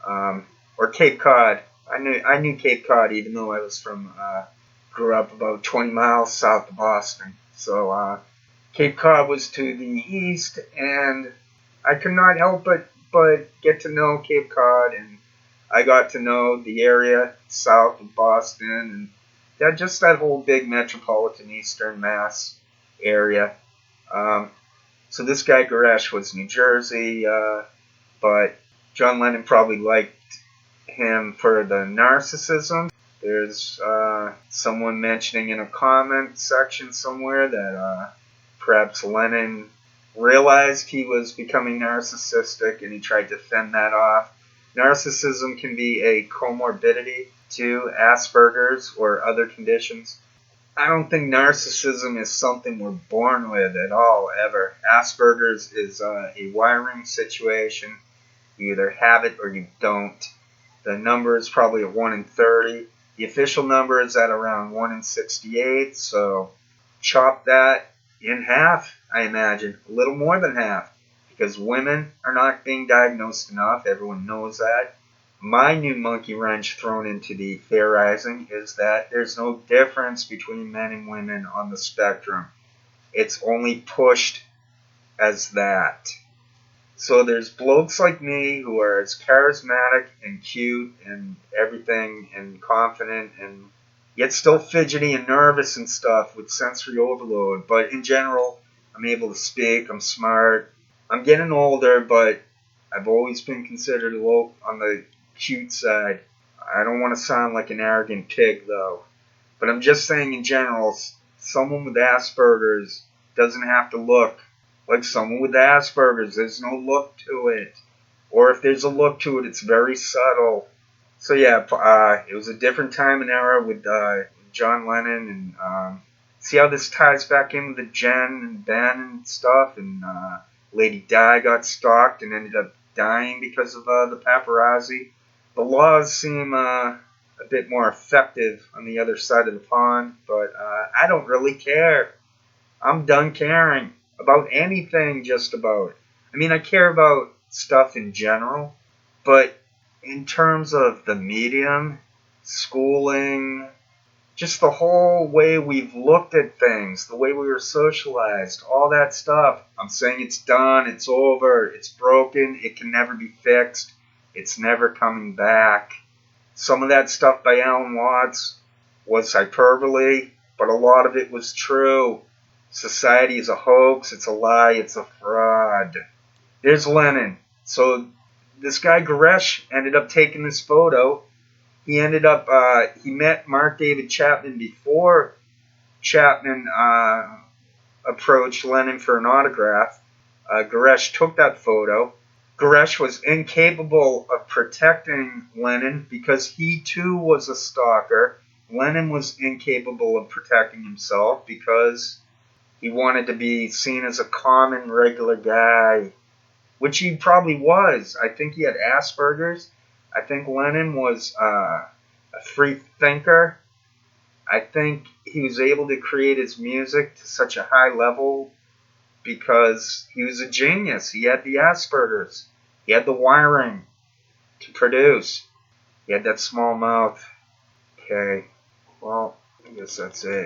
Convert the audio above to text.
or Cape Cod. I knew Cape Cod even though I was grew up about 20 miles south of Boston. So Cape Cod was to the east, and I could not help but get to know Cape Cod, and I got to know the area south of Boston, and that whole big metropolitan Eastern Mass area. Um, so this guy Goresh was New Jersey, but John Lennon probably liked him for the narcissism. There's someone mentioning in a comment section somewhere that perhaps Lennon realized he was becoming narcissistic and he tried to fend that off. Narcissism can be a comorbidity to Asperger's or other conditions. I don't think narcissism is something we're born with at all, ever. Asperger's is a wiring situation. You either have it or you don't. The number is probably at 1 in 30. The official number is at around 1 in 68, so chop that in half, I imagine. A little more than half, because women are not being diagnosed enough. Everyone knows that. My new monkey wrench thrown into the theorizing is that there's no difference between men and women on the spectrum. It's only pushed as that. So there's blokes like me who are as charismatic and cute and everything and confident and yet still fidgety and nervous and stuff with sensory overload. But in general, I'm able to speak, I'm smart. I'm getting older, but I've always been considered low on the cute side. I don't want to sound like an arrogant pig, though. But I'm just saying in general, someone with Asperger's doesn't have to look like someone with Asperger's. There's no look to it. Or if there's a look to it, it's very subtle. So yeah, it was a different time and era with John Lennon. And see how this ties back in with the Jen and Ben and stuff. And Lady Di got stalked and ended up dying because of the paparazzi. The laws seem a bit more effective on the other side of the pond, but I don't really care. I'm done caring about anything, just about. I mean, I care about stuff in general, but in terms of the medium, schooling, just the whole way we've looked at things, the way we were socialized, all that stuff, I'm saying it's done, it's over, it's broken, it can never be fixed, it's never coming back. Some of that stuff by Alan Watts was hyperbole, but a lot of it was true. Society is a hoax, it's a lie, it's a fraud. There's Lennon. So this guy Goresh ended up taking this photo. He ended up, he met Mark David Chapman before Chapman approached Lennon for an autograph. Goresh took that photo. Goresh was incapable of protecting Lennon because he too was a stalker. Lennon was incapable of protecting himself because he wanted to be seen as a common, regular guy, which he probably was. I think he had Asperger's. I think Lennon was a free thinker. I think he was able to create his music to such a high level because he was a genius. He had the Asperger's. He had the wiring to produce. He had that small mouth. Okay, well, I guess that's it.